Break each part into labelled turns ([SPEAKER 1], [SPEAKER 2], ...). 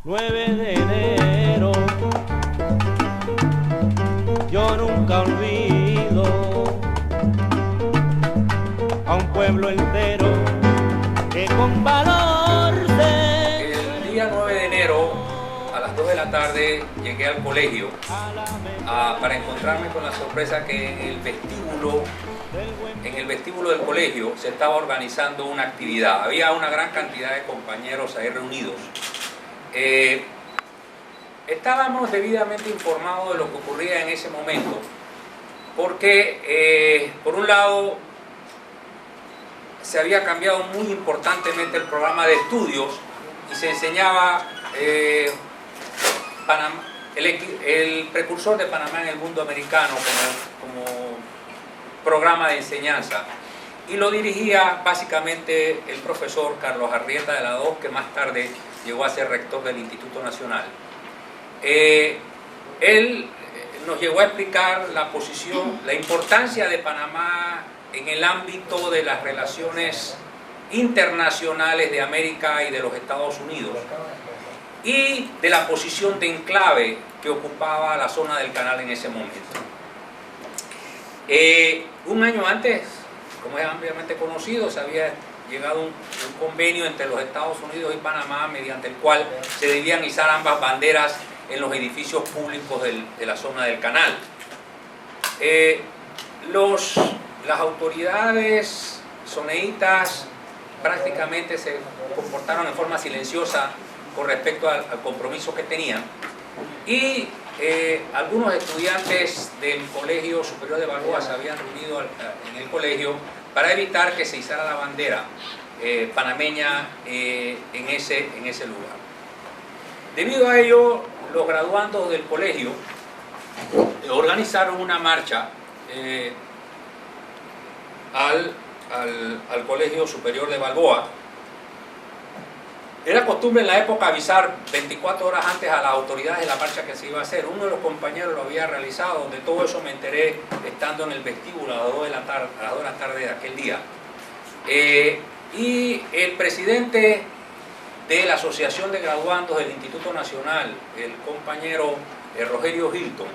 [SPEAKER 1] 9 de enero, yo nunca olvido a un pueblo entero que con valor se...
[SPEAKER 2] El día 9 de enero, a las 2 de la tarde, llegué al colegio para encontrarme con la sorpresa que en el vestíbulo del colegio se estaba organizando una actividad. Había una gran cantidad de compañeros ahí reunidos. Estábamos debidamente informados de lo que ocurría en ese momento, porque por un lado se había cambiado muy importantemente el programa de estudios y se enseñaba el precursor de Panamá en el mundo americano como programa de enseñanza, y lo dirigía básicamente el profesor Carlos Arrieta de la DOS, que más tarde llegó a ser rector del Instituto Nacional. Él nos llegó a explicar la posición, la importancia de Panamá en el ámbito de las relaciones internacionales de América y de los Estados Unidos, y de la posición de enclave que ocupaba la zona del canal en ese momento. Un año antes, como es ampliamente conocido, se había llegado un convenio entre los Estados Unidos y Panamá, mediante el cual se debían izar ambas banderas en los edificios públicos de la zona del canal. Las autoridades soneitas prácticamente se comportaron en forma silenciosa con respecto al compromiso que tenían, y algunos estudiantes del Colegio Superior de Balboa se habían reunido en el colegio para evitar que se izara la bandera panameña en ese lugar. Debido a ello, los graduandos del colegio organizaron una marcha al Colegio Superior de Balboa. Era costumbre en la época avisar 24 horas antes a las autoridades de la marcha que se iba a hacer. Uno de los compañeros lo había realizado. De todo eso me enteré estando en el vestíbulo a las 2 de la tarde de aquel día. Y el presidente de la Asociación de Graduandos del Instituto Nacional, el compañero Rogelio Hilton,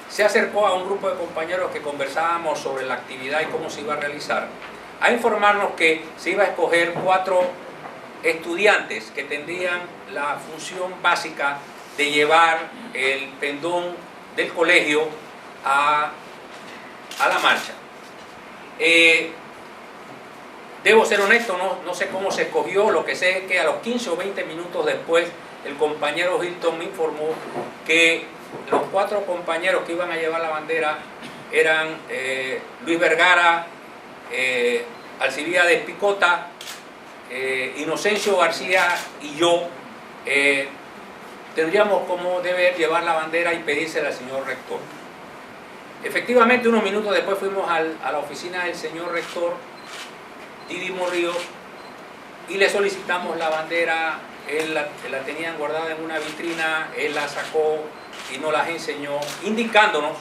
[SPEAKER 2] se acercó a un grupo de compañeros que conversábamos sobre la actividad y cómo se iba a realizar, a informarnos que se iba a escoger 4 estudiantes que tendrían la función básica de llevar el pendón del colegio a la marcha. Debo ser honesto, no sé cómo se escogió. Lo que sé es que a los 15 o 20 minutos después el compañero Hilton me informó que los 4 compañeros que iban a llevar la bandera eran Luis Vergara, Alcibiades Picota, Inocencio García y yo. Tendríamos como deber llevar la bandera y pedírsela al señor rector. Efectivamente, unos minutos después fuimos a la oficina del señor rector Didimo Ríos y le solicitamos la bandera. Él la tenían guardada en una vitrina, él la sacó y nos las enseñó, indicándonos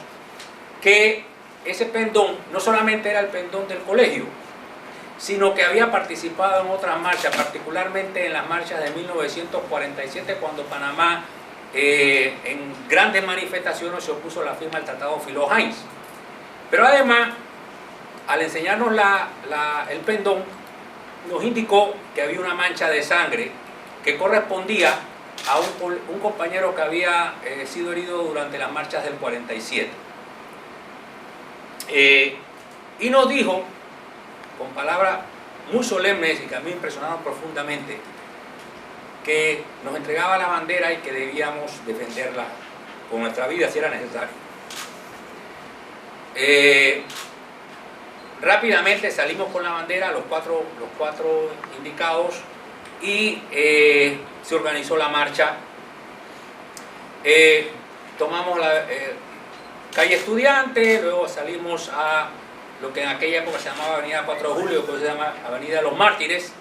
[SPEAKER 2] que ese pendón no solamente era el pendón del colegio, sino que había participado en otras marchas, particularmente en las marchas de 1947, cuando Panamá en grandes manifestaciones se opuso a la firma del Tratado Filo-Hines. Pero además, al enseñarnos el pendón, nos indicó que había una mancha de sangre que correspondía a un compañero que había sido herido durante las marchas del 47. Y nos dijo, con palabras muy solemnes y que a mí me impresionaron profundamente, que nos entregaba la bandera y que debíamos defenderla con nuestra vida si era necesario. Rápidamente salimos con la bandera, los cuatro indicados, y se organizó la marcha. Tomamos la calle Estudiante, luego salimos a lo que en aquella época se llamaba Avenida 4 de Julio, que se llama Avenida de los Mártires,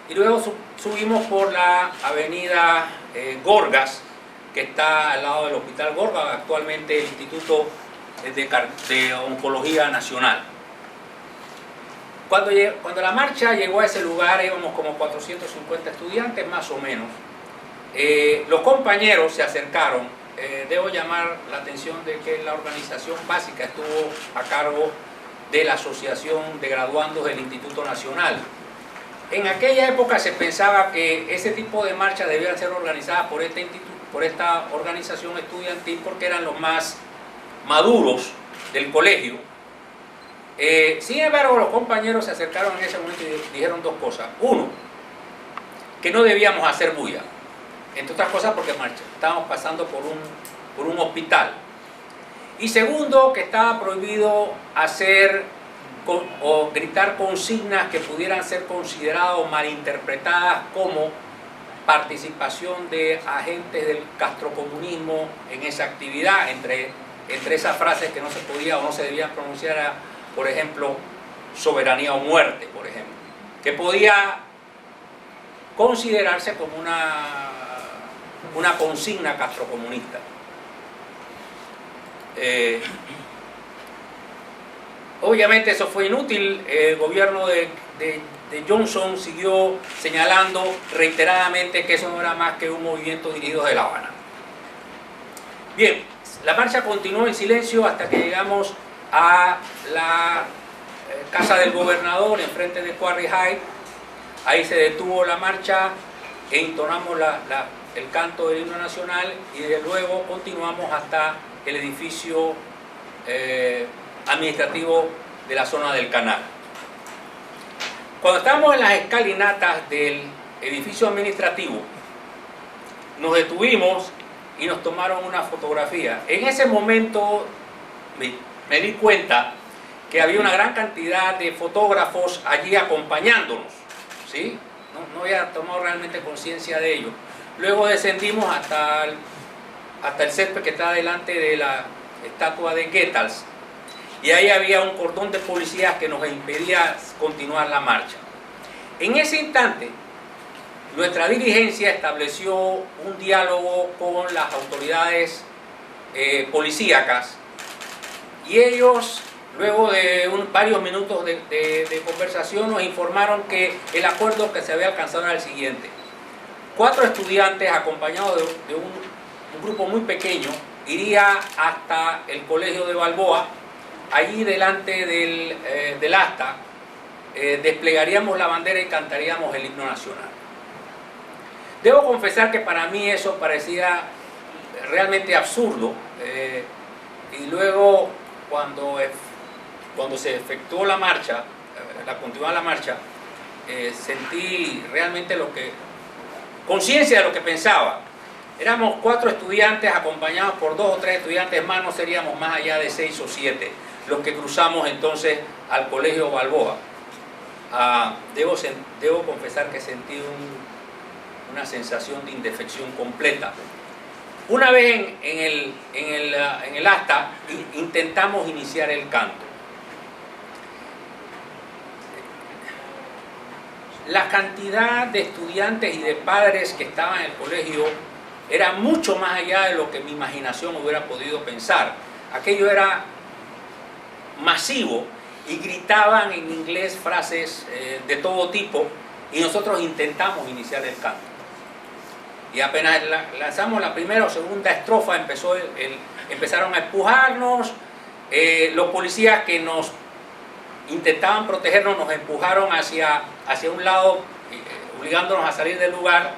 [SPEAKER 2] y luego subimos por la Avenida Gorgas, que está al lado del Hospital Gorgas, actualmente el Instituto de Oncología Nacional. Cuando la marcha llegó a ese lugar, íbamos como 450 estudiantes más o menos. los compañeros se acercaron. Debo llamar la atención de que la organización básica estuvo a cargo de la Asociación de Graduandos del Instituto Nacional. En aquella época se pensaba que ese tipo de marchas debían ser organizadas por esta organización estudiantil porque eran los más maduros del colegio. Sin embargo, los compañeros se acercaron en ese momento y dijeron dos cosas. Uno, que no debíamos hacer bulla, entre otras cosas porque estábamos pasando por un hospital. Y segundo, que estaba prohibido hacer o gritar consignas que pudieran ser consideradas o malinterpretadas como participación de agentes del castrocomunismo en esa actividad. Entre esas frases que no se podía o no se debían pronunciar, por ejemplo, soberanía o muerte, por ejemplo, que podía considerarse como una consigna castrocomunista. Obviamente eso fue inútil. El gobierno de Johnson siguió señalando reiteradamente que eso no era más que un movimiento dirigido de La Habana. Bien, la marcha continuó en silencio hasta que llegamos a la casa del gobernador enfrente de Quarry High. Ahí se detuvo la marcha e entonamos el canto del himno nacional y de luego continuamos hasta el edificio administrativo de la zona del canal. Cuando estábamos en las escalinatas del edificio administrativo, nos detuvimos y nos tomaron una fotografía. En ese momento me di cuenta que había una gran cantidad de fotógrafos allí acompañándonos, ¿sí? No había tomado realmente conciencia de ello. Luego descendimos hasta el césped que está delante de la estatua de Goethals, y ahí había un cordón de policías que nos impedía continuar la marcha. En ese instante, nuestra dirigencia estableció un diálogo con las autoridades policíacas, y ellos, luego de varios minutos de conversación, nos informaron que el acuerdo que se había alcanzado era el siguiente: 4 estudiantes acompañados de un grupo muy pequeño iría hasta el colegio de Balboa. Allí delante del asta desplegaríamos la bandera y cantaríamos el himno nacional. Debo confesar que para mí eso parecía realmente absurdo, y luego cuando se efectuó la marcha, continuada la marcha, sentí realmente conciencia de lo que pensaba. Éramos 4 estudiantes acompañados por 2 o 3 estudiantes más, no seríamos más allá de 6 o 7 los que cruzamos entonces al colegio Balboa. Debo confesar que sentí una sensación de indefección completa. Una vez en el asta intentamos iniciar el canto. La cantidad de estudiantes y de padres que estaban en el colegio era mucho más allá de lo que mi imaginación hubiera podido pensar. Aquello era masivo y gritaban en inglés frases de todo tipo, y nosotros intentamos iniciar el canto. Y apenas lanzamos la primera o segunda estrofa, empezaron a empujarnos. Los policías que nos intentaban protegernos nos empujaron hacia un lado, obligándonos a salir del lugar.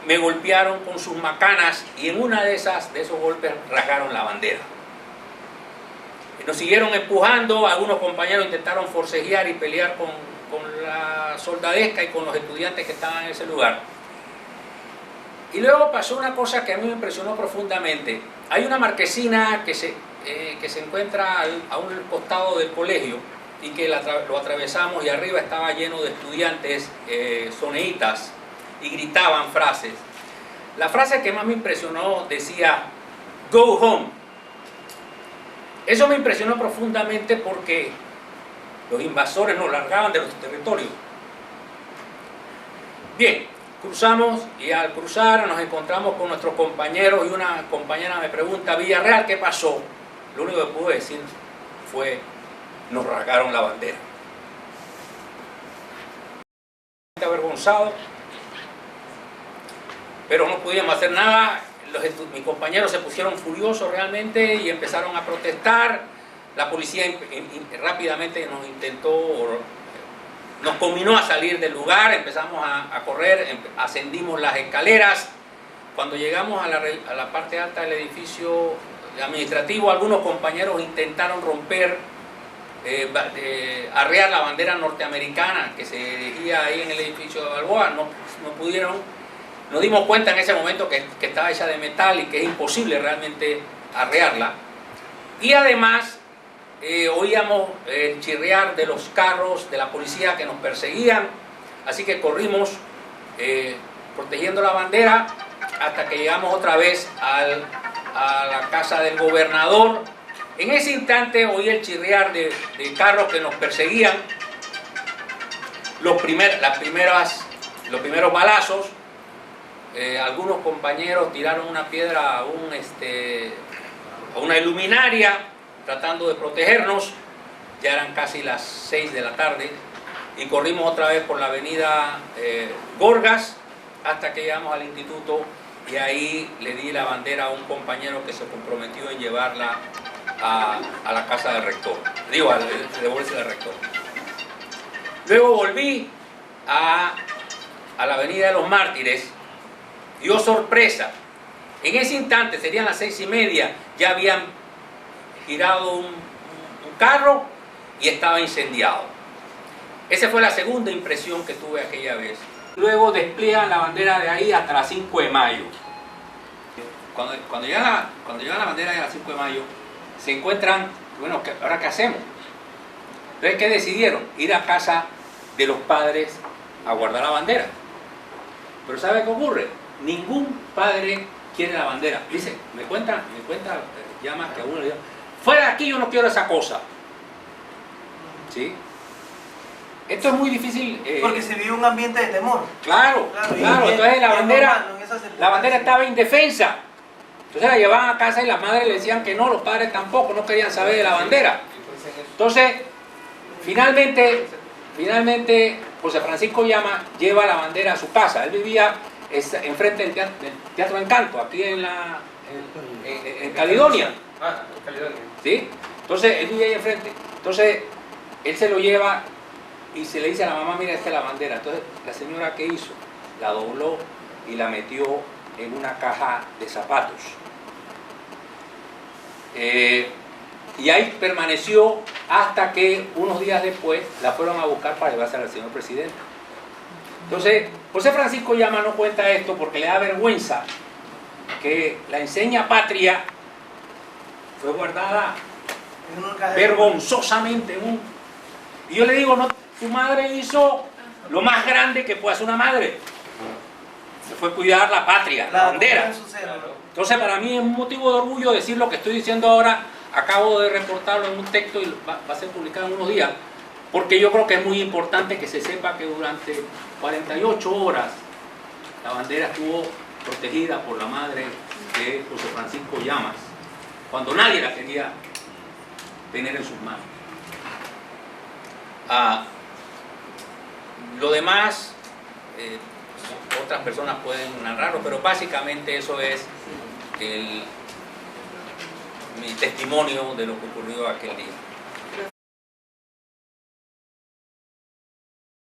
[SPEAKER 2] Me golpearon con sus macanas y en una de esos golpes rasgaron la bandera. Nos siguieron empujando, algunos compañeros intentaron forcejear y pelear con la soldadesca y con los estudiantes que estaban en ese lugar. Y luego pasó una cosa que a mí me impresionó profundamente. Hay una marquesina que se encuentra a un costado del colegio y que lo atravesamos, y arriba estaba lleno de estudiantes soneitas y gritaban frases. La frase que más me impresionó decía "Go home". Eso me impresionó profundamente porque los invasores nos largaban de nuestro territorio. Bien, cruzamos, y al cruzar nos encontramos con nuestros compañeros, y una compañera me pregunta: "Villarreal, ¿qué pasó?". Lo único que pude decir fue: nos rasgaron la bandera. Avergonzado, pero no pudimos hacer nada. Mis compañeros se pusieron furiosos realmente y empezaron a protestar. La policía rápidamente nos conminó a salir del lugar, empezamos a correr, ascendimos las escaleras. Cuando llegamos a la parte alta del edificio administrativo, algunos compañeros intentaron romper, arrear la bandera norteamericana que se erigía ahí en el edificio de Balboa. No pudieron. Nos dimos cuenta en ese momento que estaba hecha de metal y que es imposible realmente arrearla. Y además oíamos el chirriar de los carros de la policía que nos perseguían, así que corrimos protegiendo la bandera hasta que llegamos otra vez a la casa del gobernador. En ese instante oí el chirriar de carros que nos perseguían, los primeros balazos. Algunos compañeros tiraron una piedra a una iluminaria tratando de protegernos. Ya eran casi las 6 de la tarde y corrimos otra vez por la avenida Gorgas hasta que llegamos al instituto, y ahí le di la bandera a un compañero que se comprometió en llevarla a la casa del rector, a devolverse al rector. Luego volví a la avenida de los Mártires. Dio sorpresa. En ese instante, serían las 6:30, ya habían girado un carro y estaba incendiado. Esa fue la segunda impresión que tuve aquella vez. Luego despliegan la bandera de ahí hasta las 5 de mayo. Cuando llega la bandera de las 5 de mayo, se encuentran, bueno, ¿ahora qué hacemos? Entonces, ¿qué decidieron? Ir a casa de los padres a guardar la bandera. Pero ¿sabe qué ocurre? Ningún padre quiere la bandera. Dice, me cuenta, llama que a uno le diga, fuera de aquí, yo no quiero esa cosa. ¿Sí? Esto es muy difícil.
[SPEAKER 3] Porque se vive un ambiente de temor.
[SPEAKER 2] Claro. Entonces la bandera estaba indefensa. Entonces la llevaban a casa y las madres le decían que no, los padres tampoco, no querían saber de la bandera. Entonces, finalmente, José Francisco Llama lleva la bandera a su casa. Él vivía enfrente del Teatro Encanto, aquí en Caledonia.
[SPEAKER 4] Caledonia.
[SPEAKER 2] ¿Sí? Entonces, él vivía ahí enfrente. Entonces, él se lo lleva y se le dice a la mamá, mira, esta es la bandera. Entonces, la señora, ¿qué hizo? La dobló y la metió en una caja de zapatos. Y ahí permaneció hasta que unos días después la fueron a buscar para llevársela al señor presidente. Entonces, José Francisco Llama no cuenta esto porque le da vergüenza que la enseña patria fue guardada vergonzosamente y yo le digo, no, su madre hizo lo más grande que puede hacer una madre, se fue cuidar la patria, la bandera. Entonces, para mí es un motivo de orgullo decir lo que estoy diciendo ahora. Acabo de reportarlo en un texto y va a ser publicado en unos días, porque yo creo que es muy importante que se sepa que durante 48 horas la bandera estuvo protegida por la madre de José Francisco Llamas, cuando nadie la quería tener en sus manos. Lo demás, otras personas pueden narrarlo, pero básicamente eso es mi testimonio de lo que ocurrió aquel día.